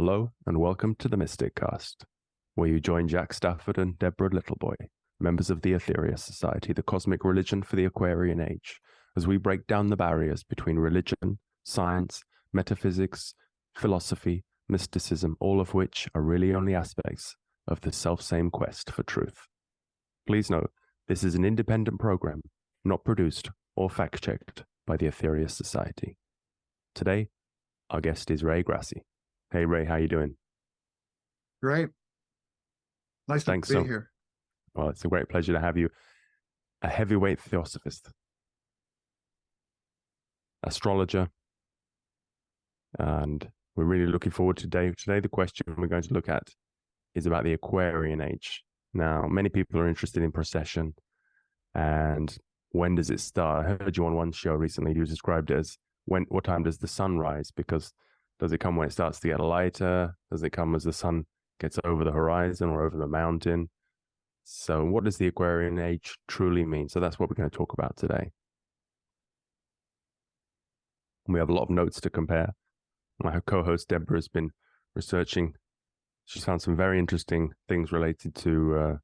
Hello and welcome to the Mystic Cast, where you join Jack Stafford and Deborah Littleboy, members of the Aetheria Society, the cosmic religion for the Aquarian Age, as we break down the barriers between religion, science, metaphysics, philosophy, mysticism, all of which are really only aspects of the self-same quest for truth. Please note, this is an independent program, not produced or fact-checked by the Aetherius Society. Today, our guest is Ray Grassi. Hey Ray, how you doing? Great. Nice to be here. Well, it's a great pleasure to have you. A heavyweight theosophist, astrologer, and we're really looking forward to today. Today, the question we're going to look at is about the Aquarian Age. Now, many people are interested in precession and when does it start? I heard you on one show recently, you described it as what time does the sun rise? Because does it come when it starts to get lighter? Does it come as the sun gets over the horizon or over the mountain? So what does the Aquarian Age truly mean? So that's what we're going to talk about today. We have a lot of notes to compare. My co-host Deborah has been researching. She's found some very interesting things related to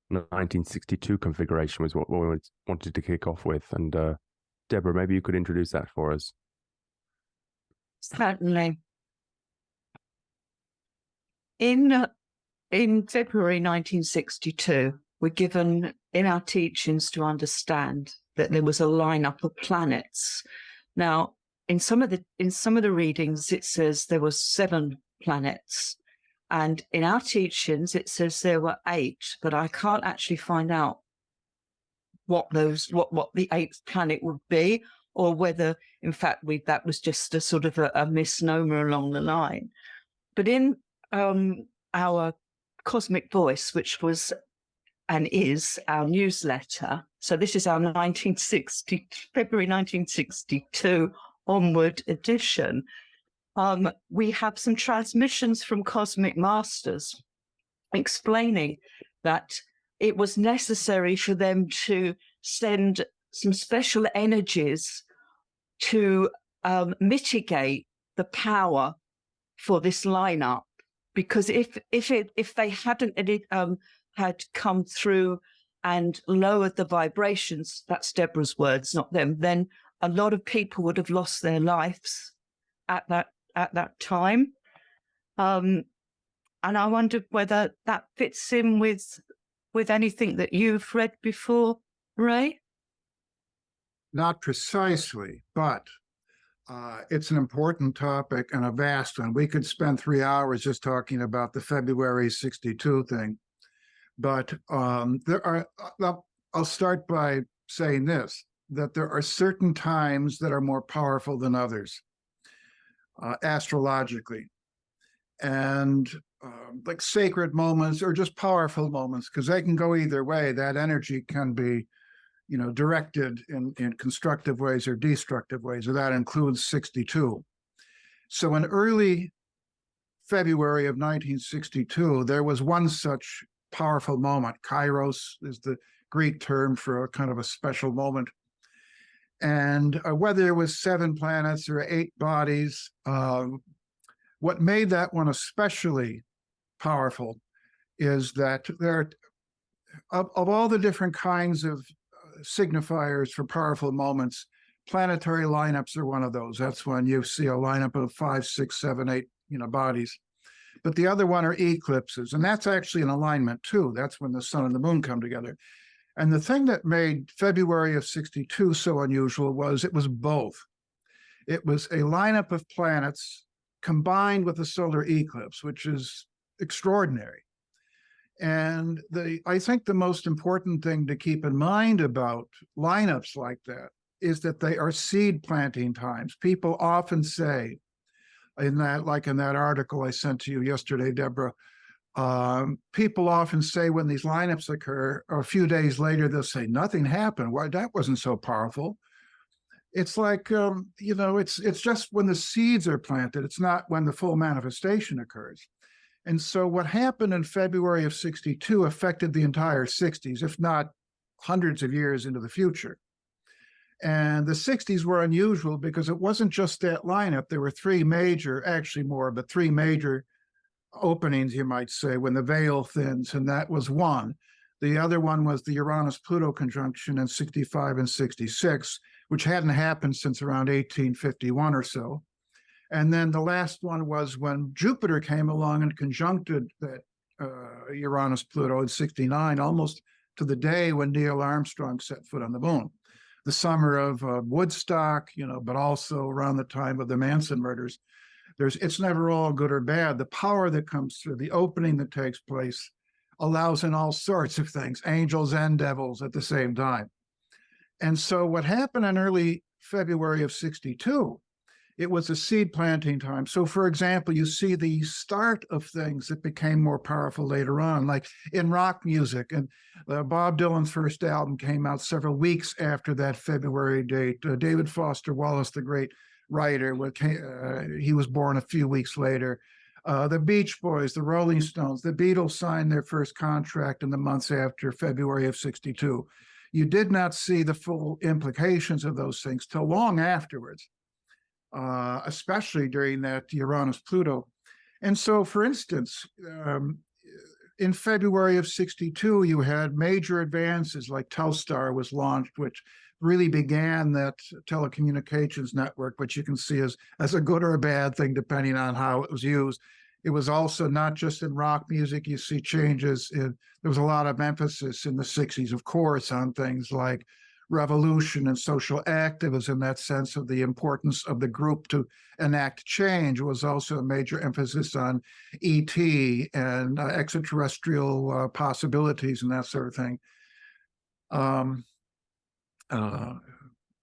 1962 configuration was what we wanted to kick off with. And Deborah, maybe you could introduce that for us. Certainly. In February 1962, we're given in our teachings to understand that there was a lineup of planets. Now, in some of the readings, it says there were 7 planets, and in our teachings, it says there were 8. But I can't actually find out what the 8th planet would be, or whether, in fact, that was just a sort of a misnomer along the line. But in our Cosmic Voice, which was and is our newsletter, so this is our February 1962 onward edition, we have some transmissions from Cosmic Masters explaining that it was necessary for them to send some special energies to mitigate the power for this lineup, because if they hadn't had come through and lowered the vibrations, that's Deborah's words, not them, then a lot of people would have lost their lives at that time. And I wondered whether that fits in with anything that you've read before, Ray? Not precisely, but it's an important topic and a vast one. We could spend 3 hours just talking about the February 62 thing. But I'll start by saying this, that there are certain times that are more powerful than others, astrologically. And like sacred moments or just powerful moments, because they can go either way. That energy can be directed in constructive ways or destructive ways, or that includes 62. So in early February of 1962, there was one such powerful moment. Kairos is the Greek term for a kind of a special moment. And whether it was 7 planets or 8 bodies, what made that one especially powerful is that there are, of all the different kinds of signifiers for powerful moments, planetary lineups are one of those. That's when you see a lineup of 5, 6, 7, 8, bodies. But the other one are eclipses, and that's actually an alignment too. That's when the sun and the moon come together. And the thing that made February of 62 so unusual was it was both. It was a lineup of planets combined with a solar eclipse, which is extraordinary. And I think the most important thing to keep in mind about lineups like that is that they are seed planting times. People often say, in that article I sent to you yesterday, Deborah, people often say when these lineups occur, or a few days later, they'll say, nothing happened. Why, that wasn't so powerful. It's like, it's just when the seeds are planted. It's not when the full manifestation occurs. And so what happened in February of 62 affected the entire 60s, if not hundreds of years into the future. And the 60s were unusual because it wasn't just that lineup. There were three major, actually more, but three major openings, you might say, when the veil thins, and that was one. The other one was the Uranus-Pluto conjunction in 65 and 66, which hadn't happened since around 1851 or so. And then the last one was when Jupiter came along and conjuncted that Uranus-Pluto in 69, almost to the day when Neil Armstrong set foot on the moon. The summer of Woodstock, but also around the time of the Manson murders. It's never all good or bad. The power that comes through, the opening that takes place, allows in all sorts of things, angels and devils at the same time. And so what happened in early February of 62, it was a seed planting time. So for example, you see the start of things that became more powerful later on, like in rock music. And Bob Dylan's first album came out several weeks after that February date. David Foster Wallace, the great writer, he was born a few weeks later. The Beach Boys, the Rolling Stones, the Beatles signed their first contract in the months after February of 62. You did not see the full implications of those things till long afterwards, especially during that Uranus-Pluto. And so, for instance, in February of 62, you had major advances like Telstar was launched, which really began that telecommunications network, which you can see as a good or a bad thing, depending on how it was used. It was also not just in rock music. You see changes there was a lot of emphasis in the 60s, of course, on things like revolution and social activism, that sense of the importance of the group to enact change. Was also a major emphasis on ET and extraterrestrial possibilities and that sort of thing.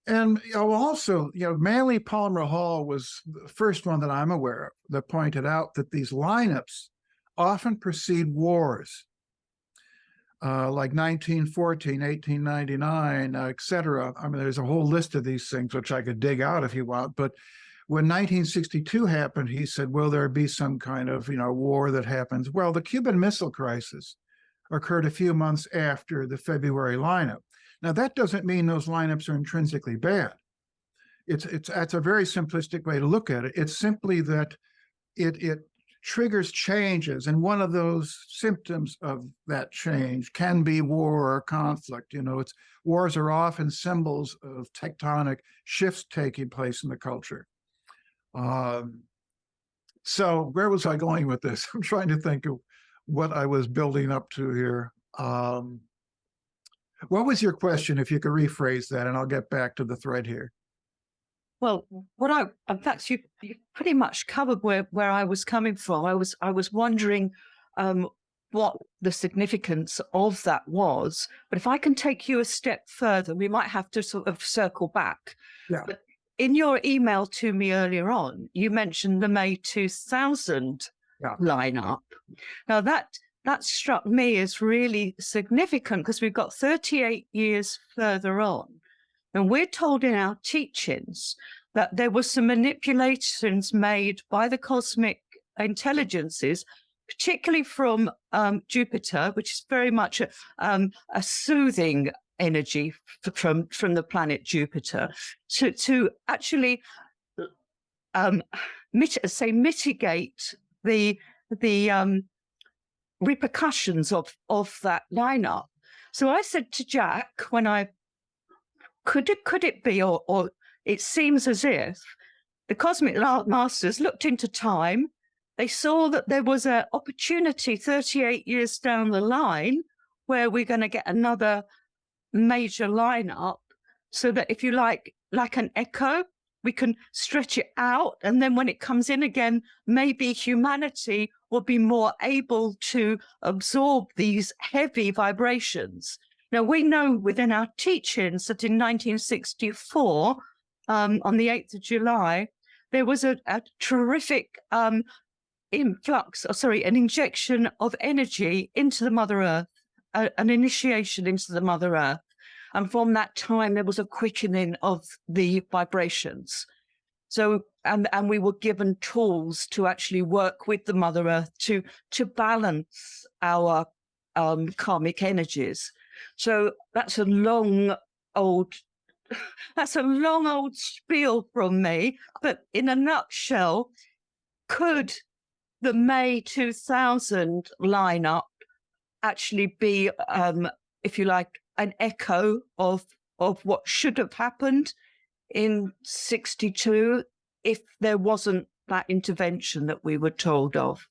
And also, Manly Palmer Hall was the first one that I'm aware of that pointed out that these lineups often precede wars, like 1914, 1899, et cetera. I mean, there's a whole list of these things, which I could dig out if you want. But when 1962 happened, he said, will there be some kind of, war that happens? Well, the Cuban Missile Crisis occurred a few months after the February lineup. Now, that doesn't mean those lineups are intrinsically bad. That's a very simplistic way to look at it. It's simply that it triggers changes, and one of those symptoms of that change can be war or conflict. Wars are often symbols of tectonic shifts taking place in the culture. So where was I going with this? I'm trying to think of what I was building up to here. What was your question, if you could rephrase that, and I'll get back to the thread here. Well, in fact, you pretty much covered where I was coming from. I was wondering what the significance of that was. But if I can take you a step further, we might have to sort of circle back. Yeah. But in your email to me earlier on, you mentioned the May 2000 lineup. Now that struck me as really significant because we've got 38 years further on. And we're told in our teachings that there were some manipulations made by the cosmic intelligences, particularly from Jupiter, which is very much a soothing energy from the planet Jupiter, to actually mitigate the repercussions of that lineup. So I said to Jack, could it be, or it seems as if the cosmic masters looked into time, they saw that there was an opportunity 38 years down the line where we're going to get another major lineup, so that if you like an echo, we can stretch it out, and then when it comes in again, maybe humanity will be more able to absorb these heavy vibrations. Now, we know within our teachings that in 1964, on the 8th of July, there was a terrific an injection of energy into the Mother Earth, an initiation into the Mother Earth. And from that time, there was a quickening of the vibrations. So, and we were given tools to actually work with the Mother Earth to balance our karmic energies. So that's a long old that's a long old spiel from me, but in a nutshell, could the May 2000 lineup actually be, if you like, an echo of what should have happened in 62 if there wasn't that intervention that we were told of?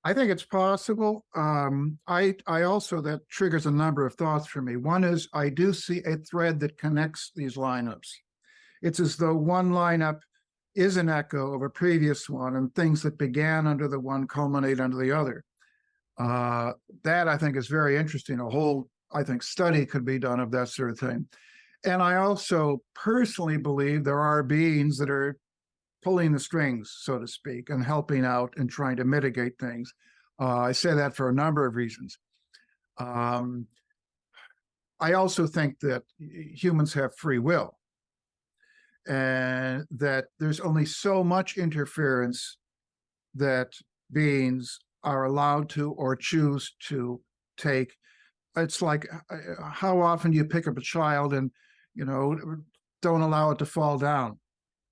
I think it's possible. I also, that triggers a number of thoughts for me. One is I do see a thread that connects these lineups. It's as though one lineup is an echo of a previous one, and things that began under the one culminate under the other. That I think is very interesting. A whole, I think, study could be done of that sort of thing. And I also personally believe there are beings that are pulling the strings, so to speak, and helping out and trying to mitigate things. I say that for a number of reasons. I also think that humans have free will, and that there's only so much interference that beings are allowed to or choose to take. It's like, how often you pick up a child and, don't allow it to fall down,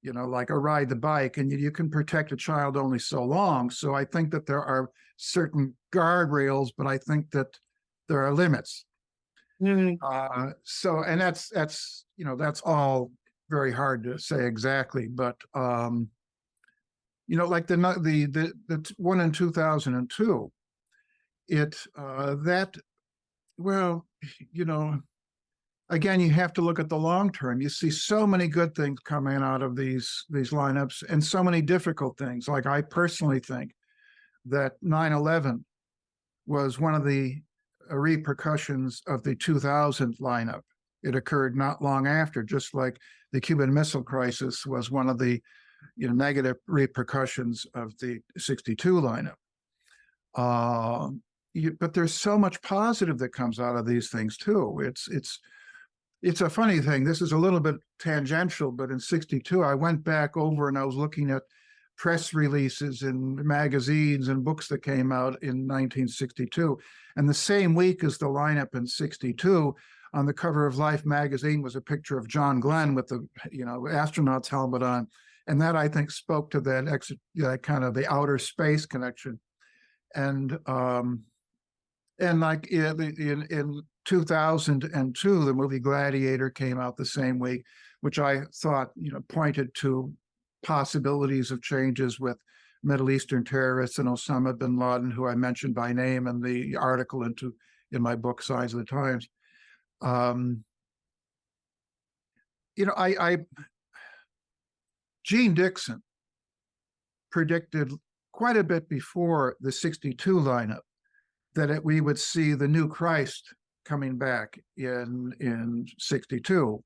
like a ride the bike, and you can protect a child only so long. So I think that there are certain guardrails, but I think that there are limits. And that's all very hard to say exactly, but like the one in 2002, again, you have to look at the long term. You see so many good things coming out of these lineups, and so many difficult things. Like, I personally think that 9/11 was one of the repercussions of the 2000 lineup. It occurred not long after, just like the Cuban Missile Crisis was one of the negative repercussions of the 62 lineup. But there's so much positive that comes out of these things too. It's a funny thing. This is a little bit tangential, but in 62, I went back over and I was looking at press releases and magazines and books that came out in 1962. And the same week as the lineup in 62, on the cover of Life magazine was a picture of John Glenn with the astronaut's helmet on. And that, I think, spoke to that kind of the outer space connection. And like in 2002, the movie Gladiator came out the same week, which I thought pointed to possibilities of changes with Middle Eastern terrorists and Osama bin Laden, who I mentioned by name in the article in my book Signs of the Times. Gene Dixon predicted quite a bit before the 62 lineup that we would see the new Christ coming back in 62.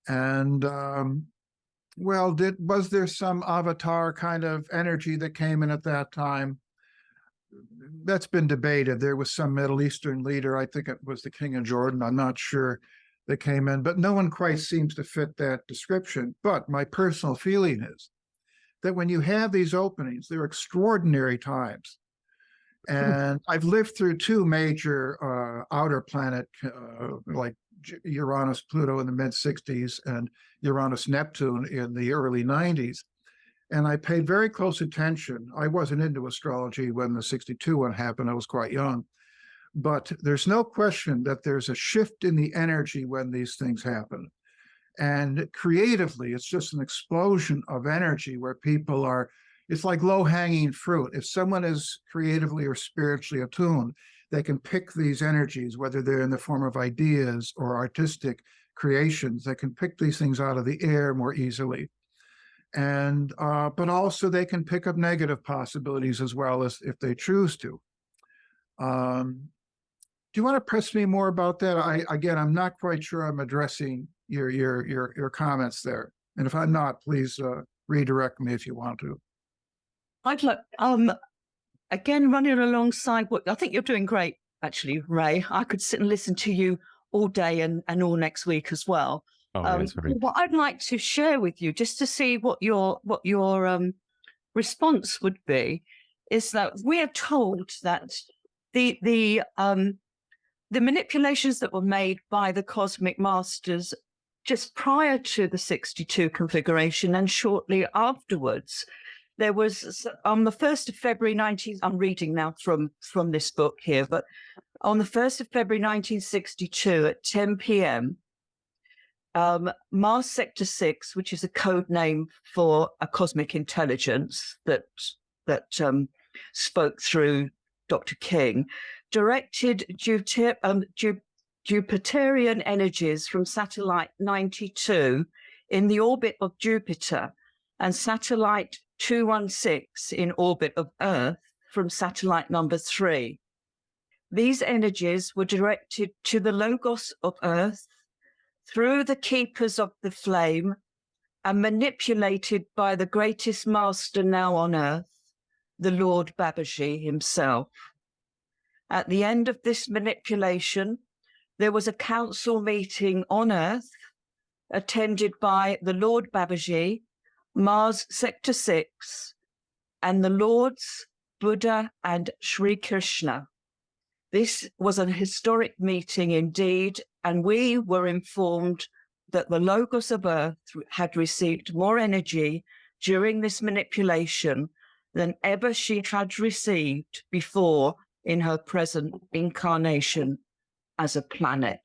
And was there some avatar kind of energy that came in at that time? That's been debated. There was some Middle Eastern leader, I think it was the King of Jordan, I'm not sure, that came in, but no one quite seems to fit that description. But my personal feeling is that when you have these openings, they're extraordinary times. And I've lived through two major outer planet, like Uranus, Pluto in the mid-60s and Uranus, Neptune in the early 90s. And I paid very close attention. I wasn't into astrology when the 62 one happened. I was quite young. But there's no question that there's a shift in the energy when these things happen. And creatively, it's just an explosion of energy where people are, it's like low-hanging fruit. If someone is creatively or spiritually attuned, they can pick these energies, whether they're in the form of ideas or artistic creations. They can pick these things out of the air more easily. And but also they can pick up negative possibilities as well, as if they choose to. Do you want to press me more about that? I'm not quite sure I'm addressing your comments there. And if I'm not, please redirect me if you want to. I'd like, again, running alongside what I think you're doing great, actually, Ray. I could sit and listen to you all day and all next week as well. Yes, what I'd like to share with you, just to see what your response would be, is that we are told that the manipulations that were made by the cosmic masters just prior to the 62 configuration and shortly afterwards, there was on the 1st of February 19, I'm reading now from this book here, but on the 1st of February 1962 at 10 p.m., Mars Sector 6, which is a code name for a cosmic intelligence that spoke through Dr. King, directed Jupiterian energies from satellite 92 in the orbit of Jupiter and satellite 216 in orbit of Earth from satellite number 3. These energies were directed to the Logos of Earth through the keepers of the flame and manipulated by the greatest master now on Earth, the Lord Babaji himself. At the end of this manipulation, there was a council meeting on Earth attended by the Lord Babaji, Mars Sector 6, and the Lords Buddha and Sri Krishna. This was a historic meeting indeed, and we were informed that the Logos of Earth had received more energy during this manipulation than ever she had received before in her present incarnation as a planet.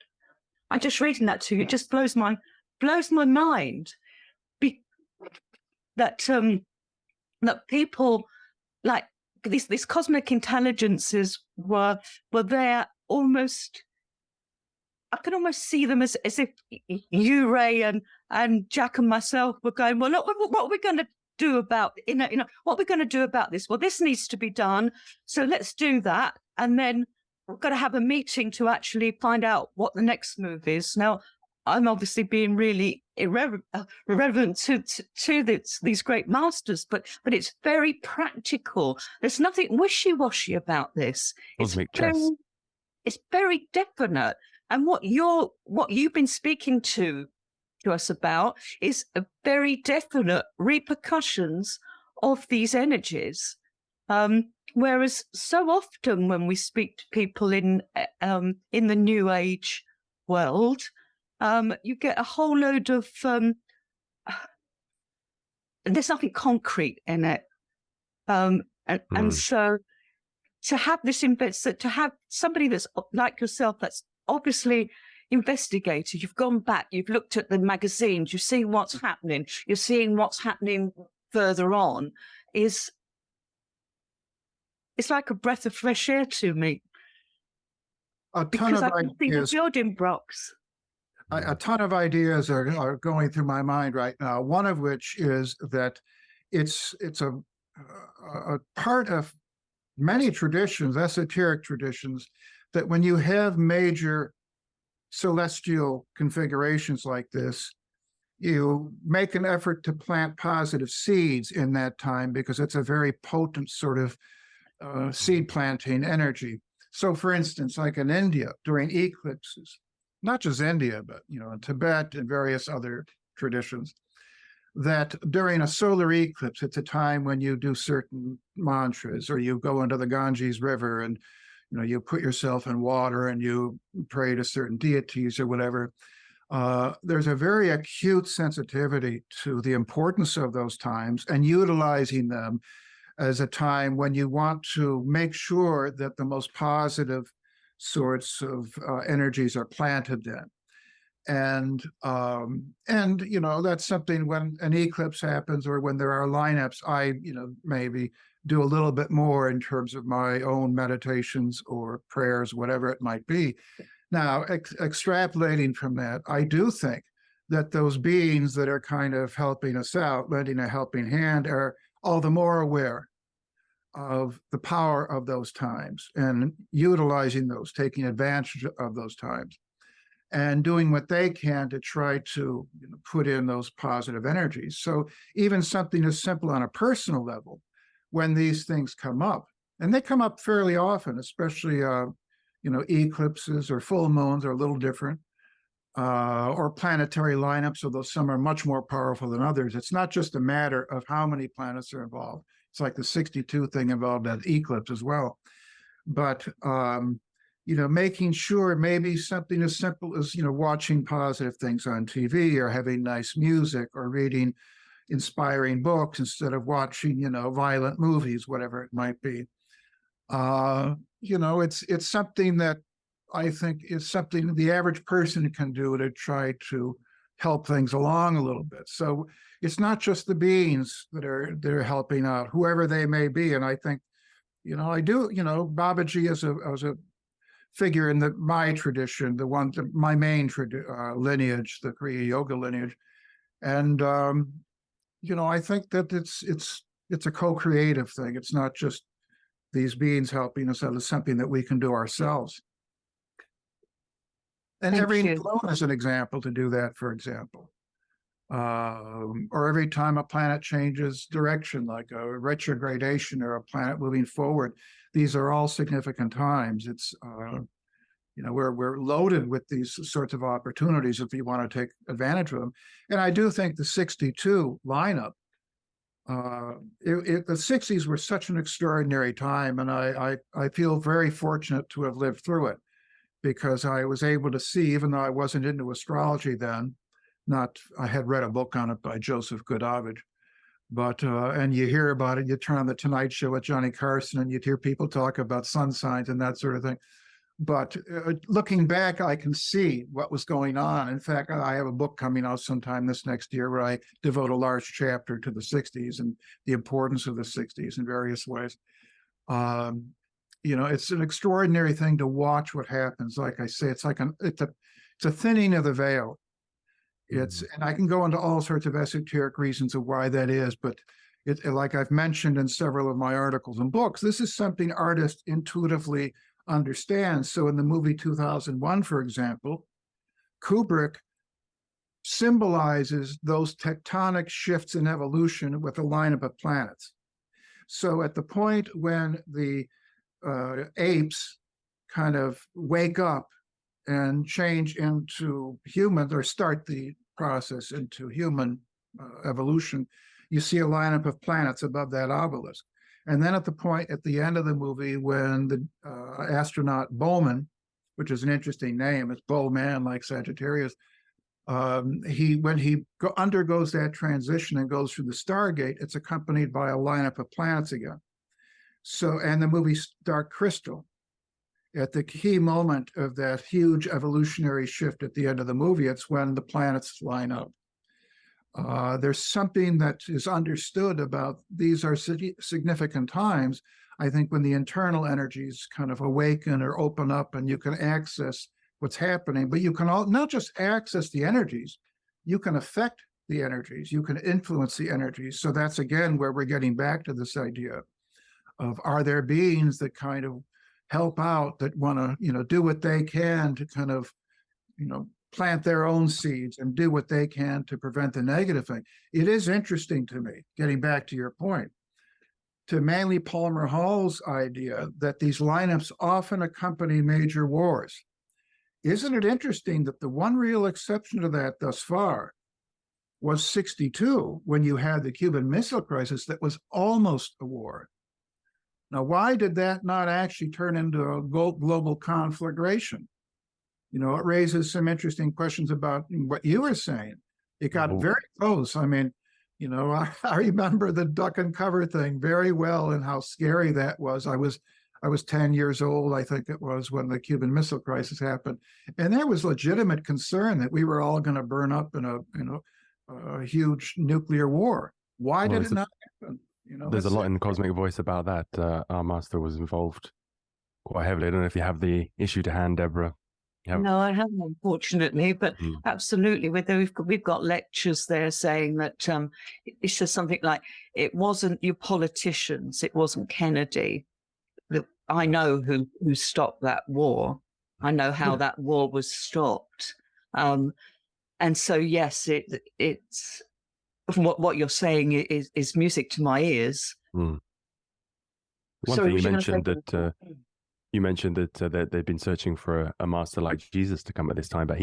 I'm just reading that to you. It just blows my mind that people like these cosmic intelligences were there almost. I can almost see them as if you, Ray, and Jack and myself were going, well, look, what are we going to do about, what are we going to do about this? Well, this needs to be done. So let's do that. And then we've got to have a meeting to actually find out what the next move is. Now, I'm obviously being really irreverent to these great masters, but it's very practical. There's nothing wishy-washy about this. Cosmic chess. It's very definite. And what you've been speaking to us about is a very definite repercussions of these energies. Whereas so often when we speak to people in the New Age world, you get a whole load of there's nothing concrete in it, and so to have this to have somebody that's like yourself that's obviously investigated, you've gone back, you've looked at the magazines, you've seen what's happening, you're seeing what's happening further on, it's like a breath of fresh air to me. Because I can see the building blocks. A ton of ideas are going through my mind right now. One of which is that it's a part of many traditions, esoteric traditions, that when you have major celestial configurations like this, you make an effort to plant positive seeds in that time because it's a very potent sort of seed planting energy. So for instance, like in India during eclipses, not just India, but in Tibet and various other traditions, that during a solar eclipse, it's a time when you do certain mantras, or you go into the Ganges River and you put yourself in water and you pray to certain deities or whatever. There's a very acute sensitivity to the importance of those times and utilizing them as a time when you want to make sure that the most positive sorts of energies are planted then. And that's something when an eclipse happens or when there are lineups, I maybe do a little bit more in terms of my own meditations or prayers, whatever it might be. Now, extrapolating from that, I do think that those beings that are kind of helping us out, lending a helping hand, are all the more aware of the power of those times and utilizing those, taking advantage of those times, and doing what they can to try to put in those positive energies. So even something as simple on a personal level, when these things come up, and they come up fairly often, especially eclipses or full moons are a little different, or planetary lineups, although some are much more powerful than others. It's not just a matter of how many planets are involved. It's like the 62 thing involved that eclipse as well. But making sure maybe something as simple as, watching positive things on TV or having nice music or reading inspiring books instead of watching, violent movies, whatever it might be. It's something that I think is something the average person can do to try to help things along a little bit. So it's not just the beings that are helping out, whoever they may be. And I think, I do, Babaji is a figure in my tradition, my main lineage, the Kriya Yoga lineage. And, I think that it's a co-creative thing. It's not just these beings helping us out. It's something that we can do ourselves. And every new moon is an example to do that, for example. Or every time a planet changes direction, like a retrogradation or a planet moving forward, these are all significant times. It's, we're loaded with these sorts of opportunities if you want to take advantage of them. And I do think the 62 lineup, the 60s were such an extraordinary time, and I feel very fortunate to have lived through it, because I was able to see, even though I wasn't into astrology then, I had read a book on it by Joseph Goodovich, but, and you hear about it, you turn on the Tonight Show with Johnny Carson and you'd hear people talk about sun signs and that sort of thing. But looking back, I can see what was going on. In fact, I have a book coming out sometime this next year where I devote a large chapter to the 60s and the importance of the 60s in various ways. It's an extraordinary thing to watch what happens. Like I say, it's a thinning of the veil. And I can go into all sorts of esoteric reasons of why that is, but like I've mentioned in several of my articles and books, this is something artists intuitively understand. So in the movie 2001, for example, Kubrick symbolizes those tectonic shifts in evolution with a lineup of planets. So at the point when the apes kind of wake up and change into humans, or start the process into human evolution, you see a lineup of planets above that obelisk. And then at the end of the movie, when the astronaut Bowman, which is an interesting name, it's Bowman like Sagittarius, when he undergoes that transition and goes through the Stargate, it's accompanied by a lineup of planets again. So, and the movie Dark Crystal, at the key moment of that huge evolutionary shift at the end of the movie, it's when the planets line up. There's something that is understood about these are significant times, I think, when the internal energies kind of awaken or open up and you can access what's happening, but you can not just access the energies, you can affect the energies, you can influence the energies. So that's again where we're getting back to this idea of, are there beings that kind of help out, that want to, do what they can to kind of, plant their own seeds and do what they can to prevent the negative thing. It is interesting to me, getting back to your point, to Manly Palmer Hall's idea that these lineups often accompany major wars. Isn't it interesting that the one real exception to that thus far was 62, when you had the Cuban Missile Crisis that was almost a war? Now, why did that not actually turn into a global conflagration? It raises some interesting questions about what you were saying. It got very close. I mean, I remember the duck and cover thing very well, and how scary that was. I was 10 years old, I think it was, when the Cuban Missile Crisis happened, and there was legitimate concern that we were all going to burn up in a huge nuclear war. Why did it not happen? There's a lot in Cosmic Voice about that. Our master was involved quite heavily. I don't know if you have the issue to hand, Deborah. No, I haven't, unfortunately, but absolutely. We've got lectures there saying that it says something like, it wasn't your politicians, it wasn't Kennedy. I know who stopped that war. I know how that war was stopped. And so, yes, it's what you're saying is music to my ears. One thing you mentioned that. You mentioned that they've been searching for a master like Jesus to come at this time, but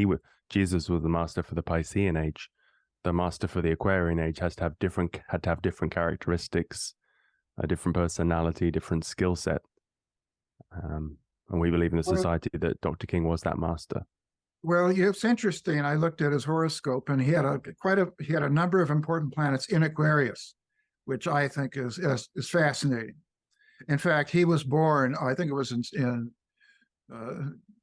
Jesus was the master for the Piscean age. The master for the Aquarian age had to have different characteristics, a different personality, different skill set. And we believe in the Well- society that Dr. King was that master. Well, it's interesting. I looked at his horoscope, and he had a number of important planets in Aquarius, which I think is fascinating. In fact, he was born, I think it was in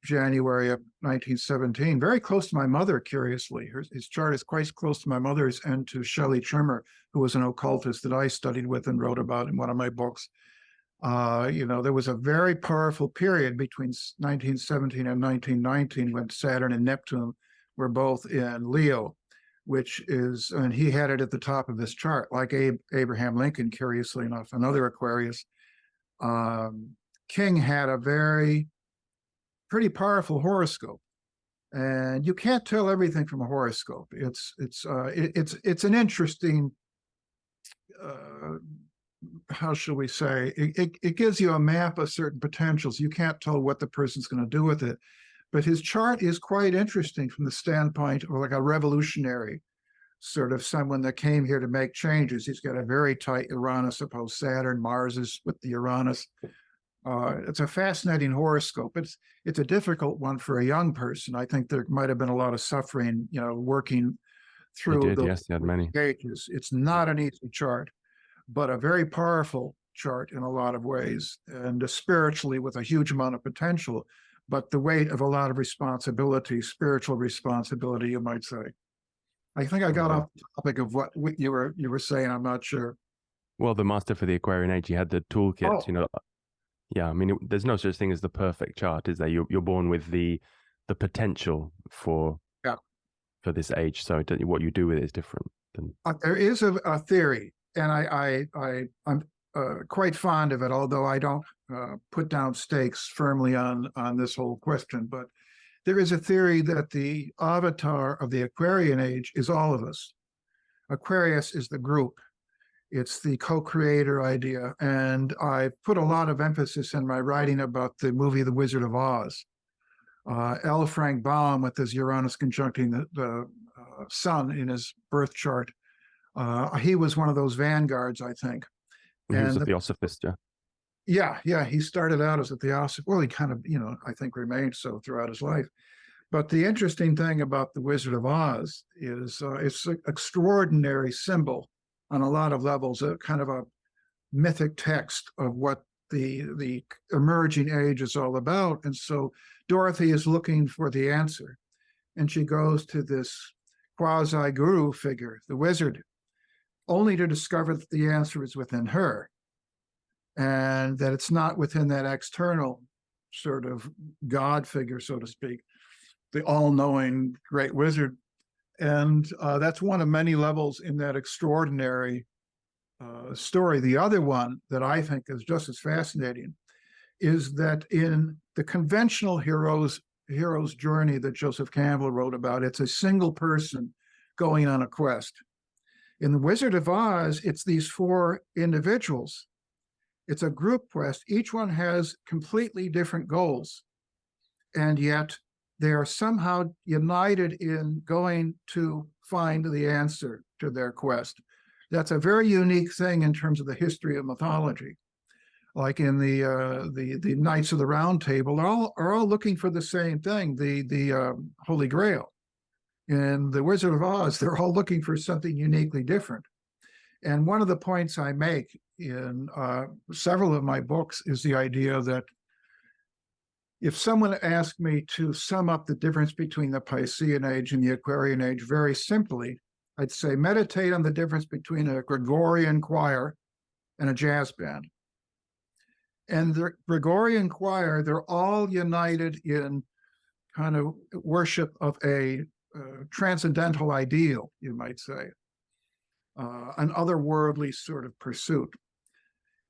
January of 1917, very close to my mother, curiously. His chart is quite close to my mother's and to Shelley Trimmer, who was an occultist that I studied with and wrote about in one of my books. There was a very powerful period between 1917 and 1919 when Saturn and Neptune were both in Leo, and he had it at the top of his chart, like Abraham Lincoln, curiously enough, another Aquarius. King had a pretty powerful horoscope, and you can't tell everything from a horoscope. It's an interesting, how shall we say, it gives you a map of certain potentials. You can't tell what the person's going to do with it, but his chart is quite interesting from the standpoint of like a revolutionary, sort of someone that came here to make changes. He's got a very tight Uranus opposed Saturn. Mars is with the Uranus. It's a fascinating horoscope. It's a difficult one for a young person. I think there might have been a lot of suffering, working through Yes, he had many. stages. It's not an easy chart, but a very powerful chart in a lot of ways, and spiritually with a huge amount of potential, but the weight of a lot of responsibility, spiritual responsibility, you might say. I think I got off the topic of what you were saying. I'm not sure. Well, the master for the Aquarian age, he had the toolkit, Yeah, I mean, there's no such thing as the perfect chart, is there? You're born with the potential for this age. So what you do with it is different. There is a theory, and I'm quite fond of it, although I don't put down stakes firmly on this whole question. But there is a theory that the avatar of the Aquarian age is all of us. Aquarius is the group. It's the co-creator idea. And I put a lot of emphasis in my writing about the movie The Wizard of Oz. L. Frank Baum, with his Uranus conjuncting the sun in his birth chart, he was one of those vanguards, I think. He was a theosophist, yeah. Yeah, he started out as a theosophist. Well, he kind of, I think remained so throughout his life. But the interesting thing about The Wizard of Oz is it's an extraordinary symbol on a lot of levels, a kind of a mythic text of what the emerging age is all about. And so Dorothy is looking for the answer, and she goes to this quasi-guru figure, the wizard, only to discover that the answer is within her, and that it's not within that external sort of God figure, so to speak, the all-knowing great wizard. And that's one of many levels in that extraordinary story. The other one that I think is just as fascinating is that in the conventional hero's journey that Joseph Campbell wrote about, it's a single person going on a quest. In The Wizard of Oz, it's these four individuals. It's a group quest. Each one has completely different goals, and yet they are somehow united in going to find the answer to their quest. That's a very unique thing in terms of the history of mythology. Like in the Knights of the Round Table are all looking for the same thing, the Holy Grail. In The Wizard of Oz, they're all looking for something uniquely different. And one of the points I make in several of my books is the idea that if someone asked me to sum up the difference between the Piscean age and the Aquarian age very simply, I'd say meditate on the difference between a Gregorian choir and a jazz band. And the Gregorian choir, they're all united in kind of worship of a transcendental ideal, you might say, an otherworldly sort of pursuit.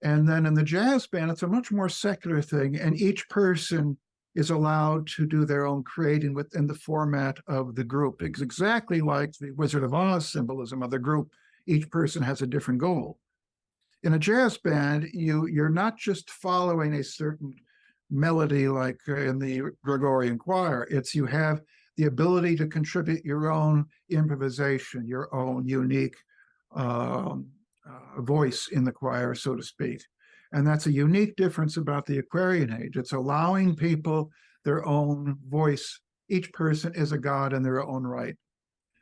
And then in the jazz band, it's a much more secular thing, and each person is allowed to do their own creating within the format of the group. It's exactly like the Wizard of Oz symbolism of the group. Each person has a different goal. In a jazz band, you're not just following a certain melody like in the Gregorian choir. It's you have the ability to contribute your own improvisation, your own unique voice in the choir, so to speak. And that's a unique difference about the Aquarian age. It's allowing people their own voice. Each person is a god in their own right.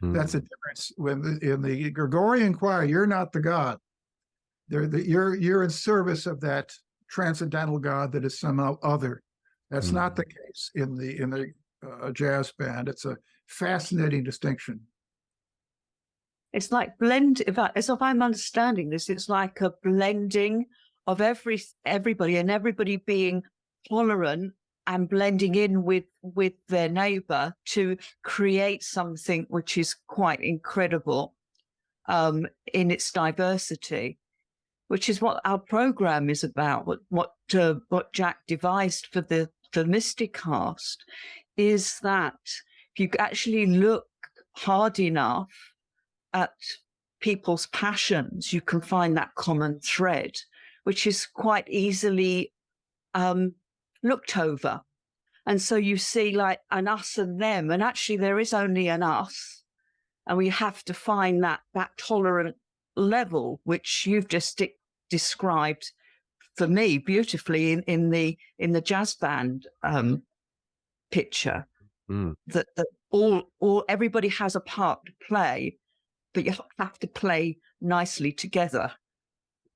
That's a difference. When in the Gregorian choir, you're not the god. You're in service of that transcendental God that is somehow other. That's not the case in the jazz band. It's a fascinating distinction. It's like as if I'm understanding this, it's like a blending of everybody and everybody being tolerant and blending in with their neighbor to create something which is quite incredible in its diversity, which is what our program is about. What Jack devised for the Mystic Cast is that if you actually look hard enough at people's passions, you can find that common thread, which is quite easily looked over. And so you see like an us and them, and actually there is only an us, and we have to find that tolerant level, which you've just described for me beautifully in the jazz band picture. That everybody has a part to play, but you have to play nicely together.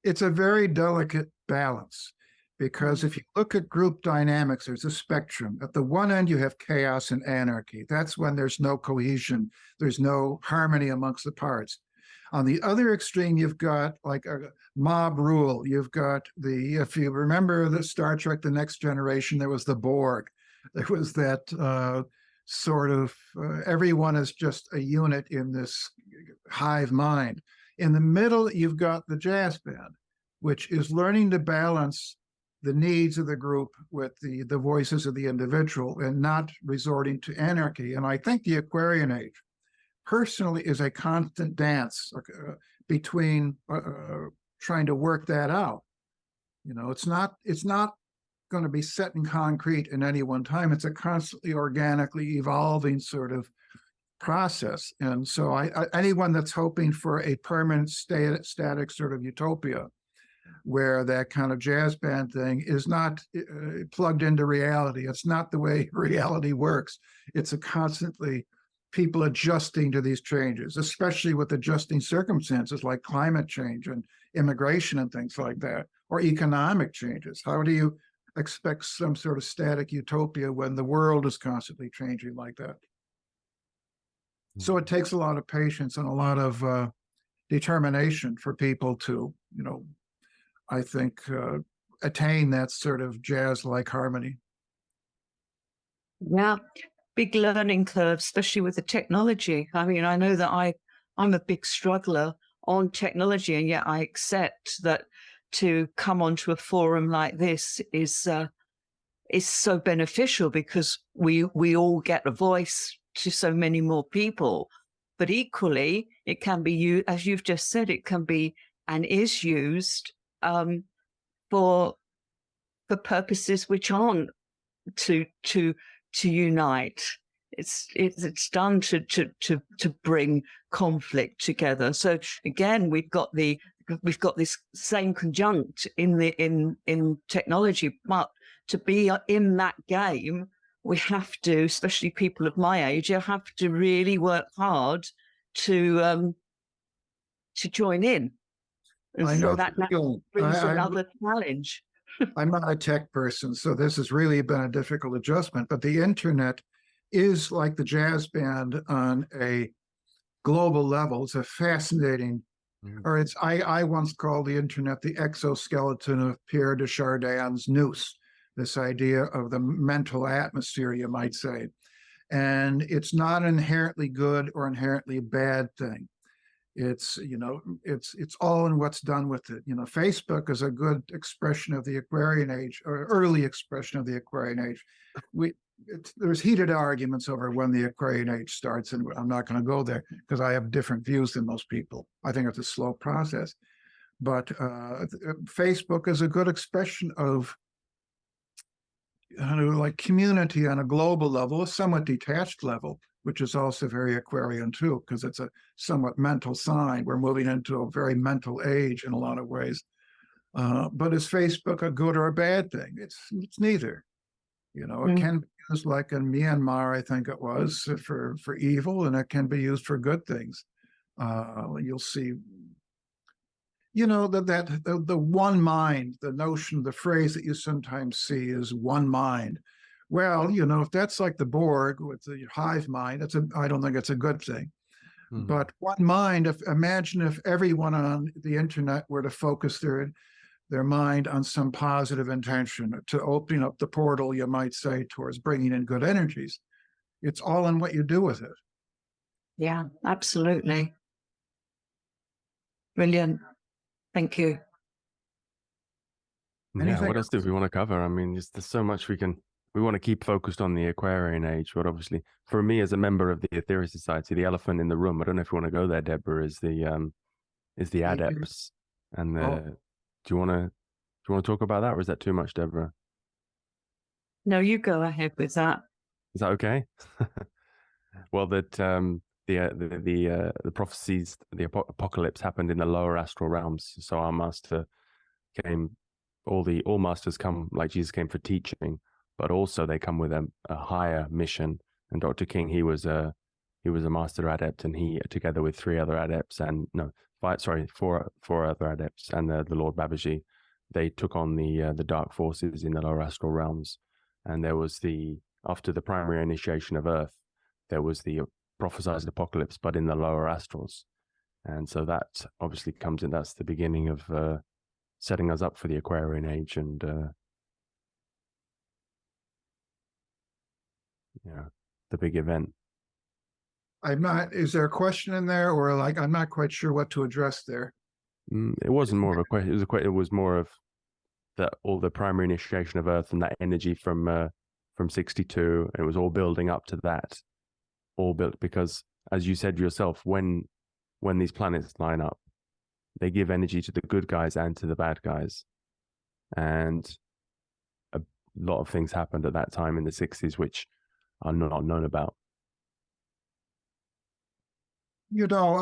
It's a very delicate balance, because if you look at group dynamics, there's a spectrum. At the one end, you have chaos and anarchy. That's when there's no cohesion. There's no harmony amongst the parts. On the other extreme, you've got like a mob rule. You've got if you remember the Star Trek, The Next Generation, there was the Borg. There was that sort of everyone is just a unit in this hive mind. In the middle, you've got the jazz band, which is learning to balance the needs of the group with the voices of the individual and not resorting to anarchy. And I think the Aquarian age personally is a constant dance between trying to work that out. You know, it's not going to be set in concrete in any one time. It's a constantly organically evolving sort of process. And so anyone that's hoping for a permanent static sort of utopia where that kind of jazz band thing is not plugged into reality. It's not the way reality works. It's a constantly people adjusting to these changes, especially with adjusting circumstances like climate change and immigration and things like that, or economic changes. How do you expect some sort of static utopia when the world is constantly changing like that? So it takes a lot of patience and a lot of determination for people to, you know, I think, attain that sort of jazz-like harmony. Yeah, big learning curve, especially with the technology. I mean, I know that I'm a big struggler on technology, and yet I accept that to come onto a forum like this is so beneficial, because we all get a voice to so many more people. But equally, it can be used, as you've just said, it can be and is used for purposes which aren't to unite. It's done to bring conflict together. So again, we've got this same conjunct in technology, but to be in that game, we have to, especially people of my age, you have to really work hard to join in. And I know so that brings another challenge. I'm not a tech person, so this has really been a difficult adjustment. But the internet is like the jazz band on a global level. It's a fascinating, or I once called the internet the exoskeleton of Pierre de Chardin's noose, this idea of the mental atmosphere, you might say. And it's not an inherently good or inherently bad thing. It's, you know, it's all in what's done with it. You know, Facebook is a good expression of the Aquarian age, or early expression of the Aquarian age. There's heated arguments over when the Aquarian age starts, and I'm not going to go there because I have different views than most people. I think it's a slow process. But Facebook is a good expression of like community on a global level, a somewhat detached level, which is also very Aquarian too, because it's a somewhat mental sign. We're moving into a very mental age in a lot of ways. But is Facebook a good or a bad thing? It's neither. You know, it can be used, like in Myanmar, I think it was, for evil, and it can be used for good things. You'll see, you know, the one mind, the notion, the phrase that you sometimes see is one mind. Well, you know, if that's like the Borg with the hive mind, I don't think it's a good thing. But one mind, imagine if everyone on the internet were to focus their mind on some positive intention to opening up the portal, you might say, towards bringing in good energies. It's all in what you do with it. Yeah, absolutely. Brilliant. Thank you. Yeah, what else do we want to cover? I mean, there's so much we want to keep focused on the Aquarian age, but obviously for me as a member of the Aetheria Society, the elephant in the room, I don't know if you want to go there, Deborah, is the adepts. And do you want to talk about that, or is that too much, Deborah? No, you go ahead with that. Is that okay? Well, that the prophecies, the apocalypse happened in the lower astral realms. So our master came, all masters come, like Jesus came for teaching, but also they come with a higher mission. And Dr. King, he was a master adept, and he, together with four other adepts and the Lord Babaji, they took on the dark forces in the lower astral realms. And there was after the primary initiation of Earth, there was the prophesied apocalypse, but in the lower astrals. And so that obviously comes in, that's the beginning of setting us up for the Aquarian age, and the big event. Is there a question in there, or like, I'm not quite sure what to address there. It wasn't more of a question. It was more of all the primary initiation of Earth and that energy from 62. It was all building up to that, all built because, as you said yourself, when these planets line up, they give energy to the good guys and to the bad guys, and a lot of things happened at that time in the 60s which are not known about. You know,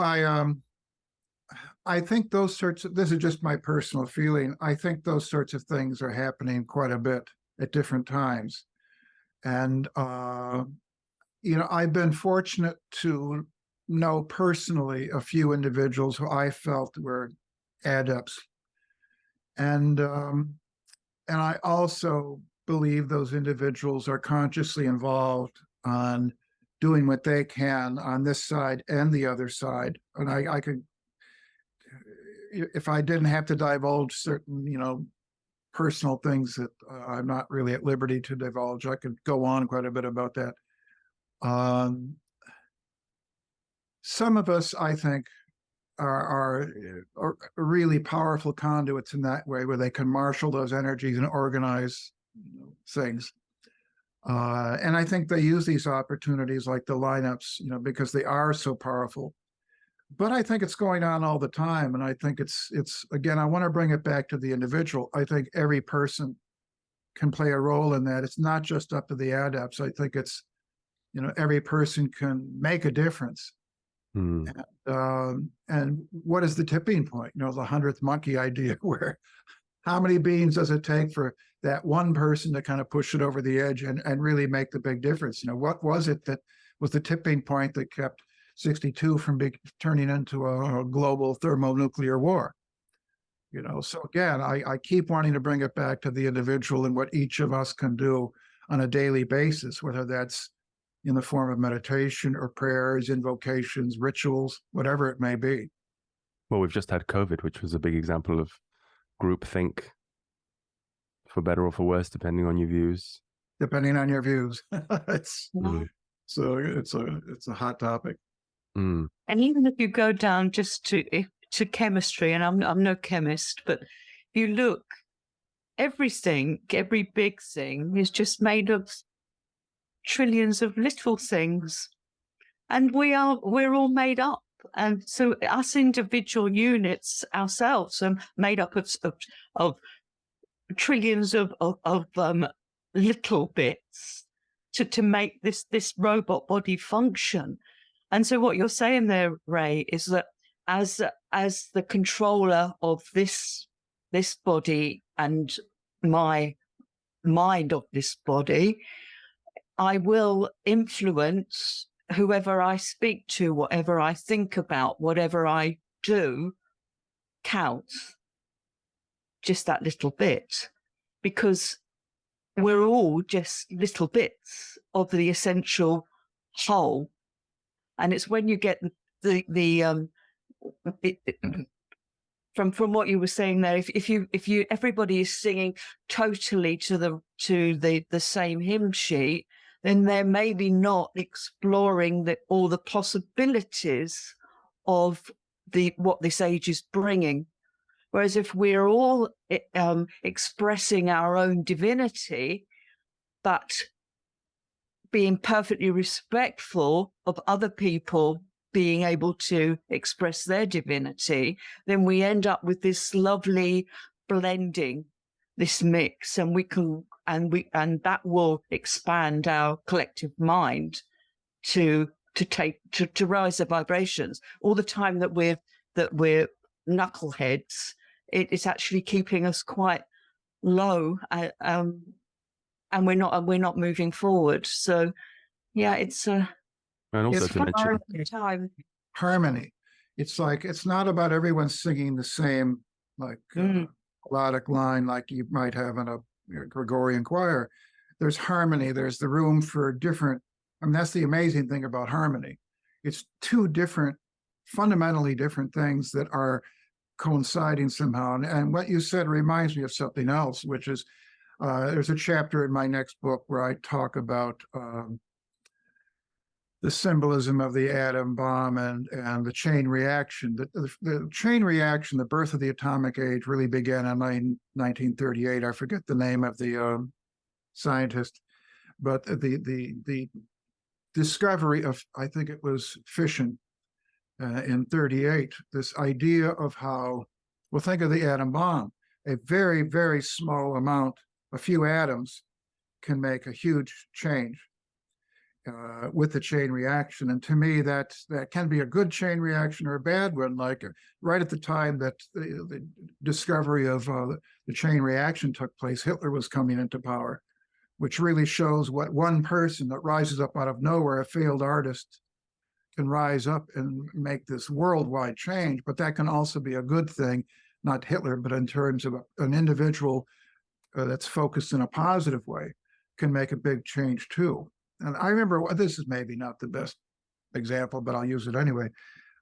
I think this is just my personal feeling. I think those sorts of things are happening quite a bit at different times. And, you know, I've been fortunate to know personally a few individuals who I felt were adepts. And I also believe those individuals are consciously involved on doing what they can on this side and the other side. And I could, if I didn't have to divulge certain, you know, personal things that I'm not really at liberty to divulge, I could go on quite a bit about that. Some of us, I think, are really powerful conduits in that way, where they can marshal those energies and organize, you know, things. And I think they use these opportunities like the lineups, you know, because they are so powerful. But I think it's going on all the time. And I think it's again, I want to bring it back to the individual. I think every person can play a role in that. It's not just up to the adepts. I think it's, you know, every person can make a difference. And what is the tipping point? You know, the 100th monkey idea, where how many beings does it take for that one person to kind of push it over the edge and really make the big difference? You know, what was it that was the tipping point that kept 62 from turning into a global thermonuclear war? You know, so again, I keep wanting to bring it back to the individual and what each of us can do on a daily basis, whether that's in the form of meditation or prayers, invocations, rituals, whatever it may be. Well, we've just had COVID, which was a big example of groupthink, for better or for worse, depending on your views. Depending on your views. So it's a hot topic. And even if you go down just to chemistry, and I'm no chemist, but if you look, every big thing is just made of trillions of little things, and we're all made up. And so us individual units ourselves are made up of trillions of little bits to make this robot body function. And so what you're saying there, Ray, is that as the controller of this this body and my mind of this body, I will influence whoever I speak to, whatever I think about, whatever I do counts. Just that little bit, because we're all just little bits of the essential whole. And it's when you get from what you were saying there, if you everybody is singing totally to the same hymn sheet, then they're maybe not exploring all the possibilities of what this age is bringing. Whereas if we're all expressing our own divinity, but being perfectly respectful of other people being able to express their divinity, then we end up with this lovely blending, this mix, and that will expand our collective mind to rise the vibrations. All the time that we're knuckleheads, it's actually keeping us quite low, and we're not moving forward. So yeah, it's And also It's to mention, time. harmony. It's like, it's not about everyone singing the same, like, melodic line like you might have in a Gregorian choir. There's harmony. There's the room for different. I mean, that's the amazing thing about harmony. It's two different, fundamentally different things that are coinciding somehow. And what you said reminds me of something else, which is there's a chapter in my next book where I talk about the symbolism of the atom bomb and the chain reaction. The chain reaction, the birth of the atomic age, really began in 1938. I forget the name of the scientist, but the discovery of, I think it was fission in 38, this idea of how, well, think of the atom bomb, a very, very small amount, a few atoms can make a huge change with the chain reaction. And to me, that can be a good chain reaction or a bad one. Like right at the time that the discovery of the chain reaction took place, Hitler was coming into power, which really shows what one person that rises up out of nowhere, a failed artist, can rise up and make this worldwide change. But that can also be a good thing, not Hitler, but in terms of an individual that's focused in a positive way, can make a big change too. And I remember, this is maybe not the best example, but I'll use it anyway.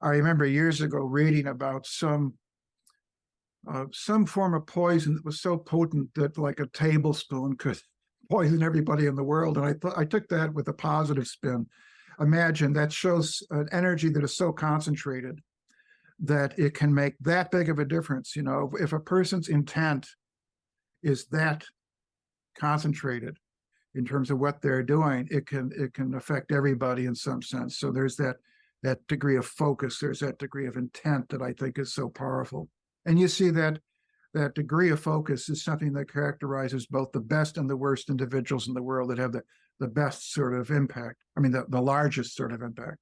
I remember years ago reading about some form of poison that was so potent that like a tablespoon could poison everybody in the world. And I took that with a positive spin. Imagine that shows an energy that is so concentrated that it can make that big of a difference. You know, if a person's intent is that concentrated in terms of what they're doing, it can affect everybody in some sense. So there's that degree of focus, there's that degree of intent that I think is so powerful. And you see that degree of focus is something that characterizes both the best and the worst individuals in the world that have the best sort of impact. I mean, the largest sort of impact.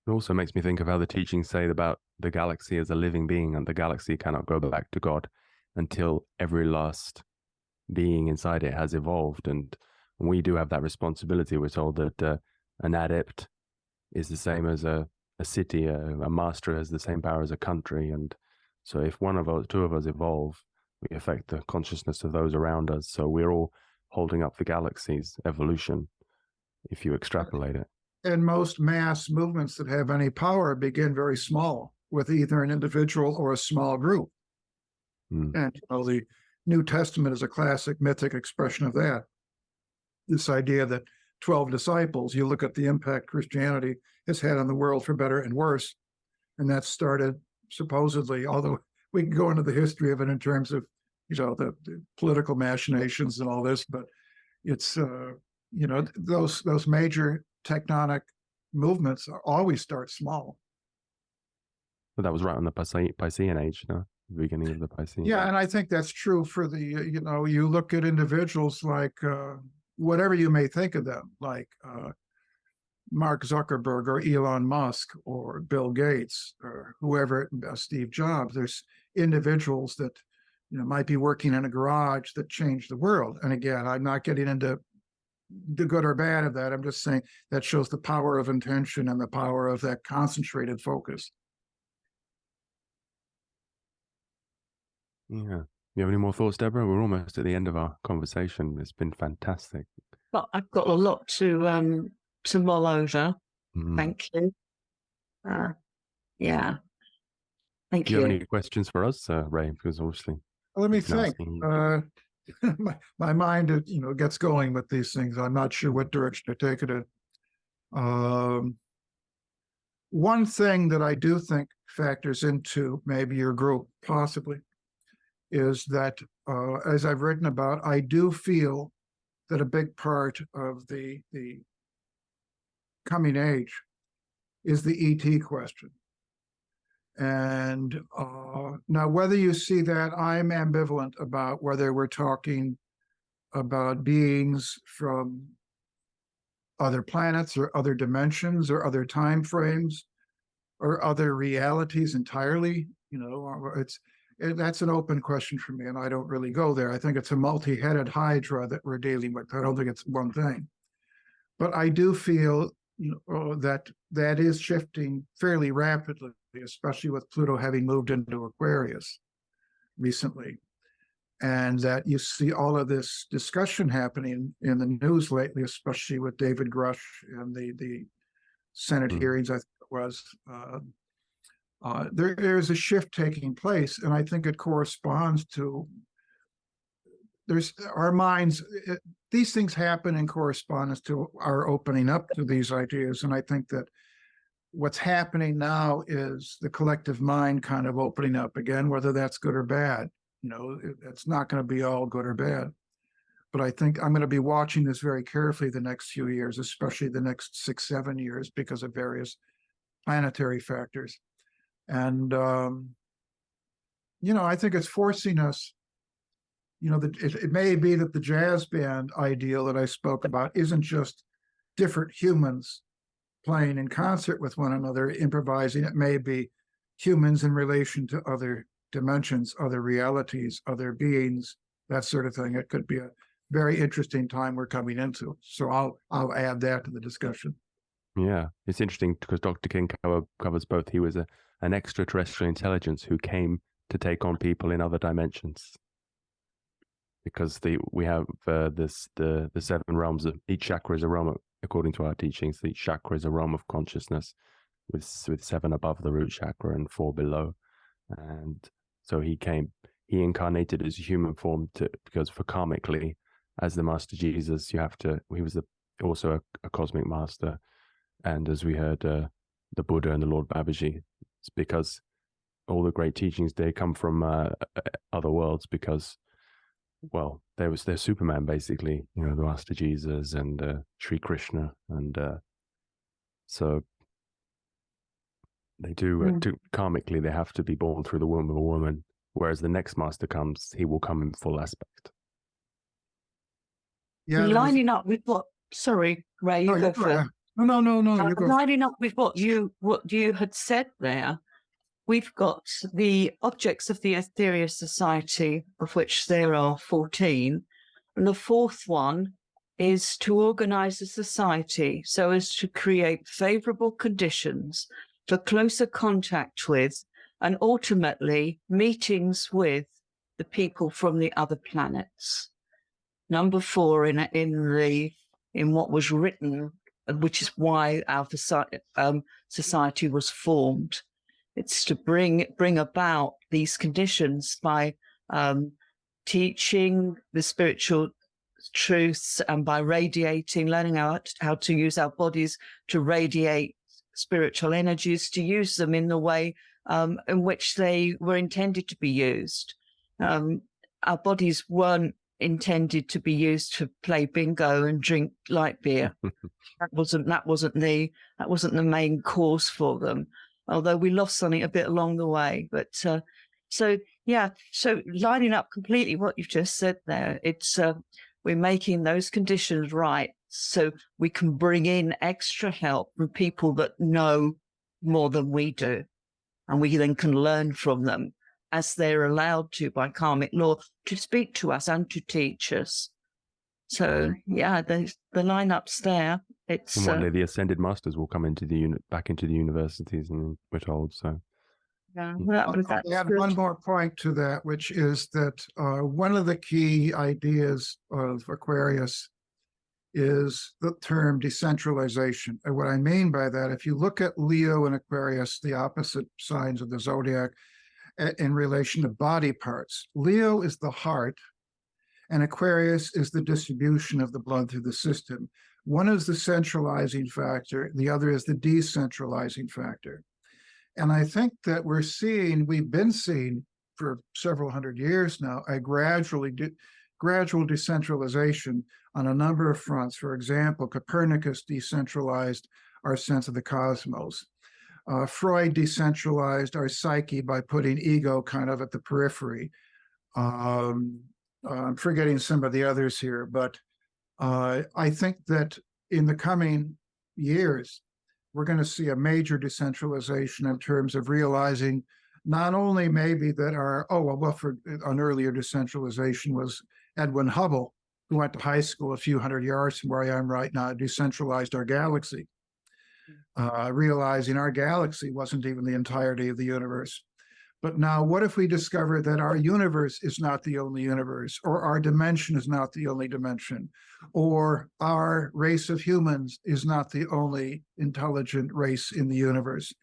it also makes me think of how the teachings say about the galaxy as a living being, and the galaxy cannot go back to God until every last being inside it has evolved. And we do have that responsibility. We're told that an adept is the same as a city, a master has the same power as a country. And so if two of us evolve, we affect the consciousness of those around us. So we're all holding up the galaxy's evolution, if you extrapolate it. And most mass movements that have any power begin very small, with either an individual or a small group. And you know, the New Testament is a classic mythic expression of that. This idea that 12 disciples, you look at the impact Christianity has had on the world for better and worse. And that started supposedly, although we can go into the history of it in terms of, you know, the political machinations and all this, but it's, you know, those major tectonic movements always start small. But that was right on the Piscean age, no? The beginning of the Piscean. Yeah, and I think that's true for the, you know, you look at individuals like, whatever you may think of them, like Mark Zuckerberg or Elon Musk or Bill Gates or whoever, Steve Jobs. There's individuals that might be working in a garage that changed the world. And again, I'm not getting into the good or bad of that. I'm just saying that shows the power of intention and the power of that concentrated focus. Yeah. You have any more thoughts, Deborah? We're almost at the end of our conversation. It's been fantastic. But I've got a lot to mull over. Thank you. Yeah. Thank Do you. you have any questions for us, Ray? Because obviously, Let me think. My mind, gets going with these things. I'm not sure what direction to take it in. One thing that I do think factors into maybe your group, possibly, is that, as I've written about, I do feel that a big part of the coming age is the ET question. And now, whether you see that, I'm ambivalent about whether we're talking about beings from other planets or other dimensions or other time frames or other realities entirely. That's an open question for me, and I don't really go there. I think it's a multi-headed hydra that we're dealing with. I don't think it's one thing. But I do feel that is shifting fairly rapidly, especially with Pluto having moved into Aquarius recently. And that you see all of this discussion happening in the news lately, especially with David Grush and the Senate hearings, I think it was. There's a shift taking place, and I think it corresponds to our minds. These things happen in correspondence to our opening up to these ideas, and I think that what's happening now is the collective mind kind of opening up again, whether that's good or bad. It's not going to be all good or bad. But I think I'm going to be watching this very carefully the next few years, especially the next 6-7 years, because of various planetary factors. And, I think it's forcing us, it may be that the jazz band ideal that I spoke about isn't just different humans playing in concert with one another, improvising. It may be humans in relation to other dimensions, other realities, other beings, that sort of thing. It could be a very interesting time we're coming into. So I'll add that to the discussion. Yeah, it's interesting because Dr. King covers both. He was an extraterrestrial intelligence who came to take on people in other dimensions. Because we have the 7 realms of each chakra is a realm of, according to our teachings, each chakra is a realm of consciousness with 7 above the root chakra and 4 below. And so he incarnated as a human form because for karmically, as the Master Jesus, he was also a cosmic master. And as we heard, the Buddha and the Lord Babaji, it's because all the great teachings, they come from other worlds because, well, they're Superman, basically, the Master Jesus and Sri Krishna. And so they do, karmically, they have to be born through the womb of a woman, whereas the next master comes, he will come in full aspect. Yeah, lining up with what, sorry, Ray, you go first. No, you go. Lining up with what you had said there, we've got the objects of the Aetheria Society, of which there are 14, and the 4th one is to organize a society so as to create favorable conditions for closer contact with and ultimately meetings with the people from the other planets. Number 4 in what was written, which is why our society was formed. It's to bring about these conditions by teaching the spiritual truths and by learning how to use our bodies to radiate spiritual energies, to use them in the way in which they were intended to be used. Our bodies weren't intended to be used to play bingo and drink light beer. That wasn't the main cause for them. Although we lost something a bit along the way. But so lining up completely what you've just said there, it's we're making those conditions right so we can bring in extra help from people that know more than we do, and we then can learn from them. as they're allowed to by karmic law, to speak to us and to teach us. So yeah, the lineup's there. It's And one day the ascended masters will come into the back into the universities, and we're told so. yeah, I'll add one more point to that, which is that one of the key ideas of Aquarius is the term decentralization. And what I mean by that, if you look at Leo and Aquarius, the opposite signs of the zodiac, in relation to body parts, Leo is the heart, and Aquarius is the distribution of the blood through the system. One is the centralizing factor, the other is the decentralizing factor. And I think that we've been seeing for several hundred years now, a gradual decentralization on a number of fronts. For example, Copernicus decentralized our sense of the cosmos. Freud decentralized our psyche by putting ego kind of at the periphery. I'm forgetting some of the others here, but I think that in the coming years, we're going to see a major decentralization in terms of realizing not only maybe that an earlier decentralization was Edwin Hubble, who went to high school a few hundred yards from where I am right now, decentralized our galaxy, realizing our galaxy wasn't even the entirety of the universe. But now, what if we discover that our universe is not the only universe, or our dimension is not the only dimension, or our race of humans is not the only intelligent race in the universe?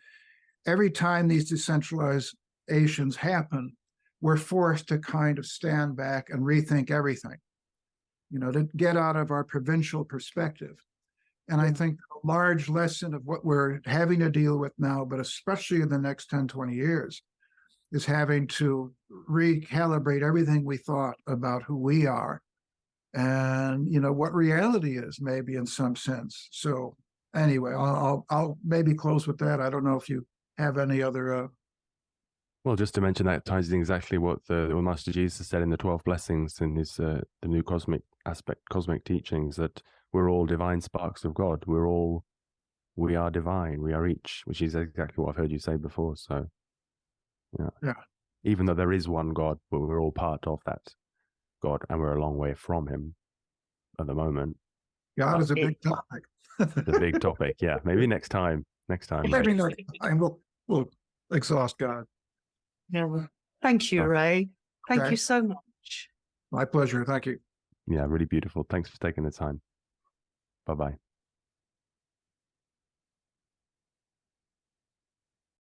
Every time these decentralizations happen, we're forced to kind of stand back and rethink everything, to get out of our provincial perspective. And I think a large lesson of what we're having to deal with now, but especially in the next 10, 20 years, is having to recalibrate everything we thought about who we are and, what reality is, maybe in some sense. So anyway, I'll maybe close with that. I don't know if you have any other... Well, just to mention, that ties in exactly what Master Jesus said in the 12 blessings in his the new cosmic teachings, that we're all divine sparks of God. We are divine. We are each, which is exactly what I've heard you say before. So, yeah. Even though there is one God, but we're all part of that God, and we're a long way from him at the moment. God is a big topic. The big topic, yeah. Maybe next time. Maybe next time we'll exhaust God. Yeah. Well, thank you, Ray. Thank you so much. My pleasure. Thank you. Yeah, really beautiful. Thanks for taking the time. Bye-bye.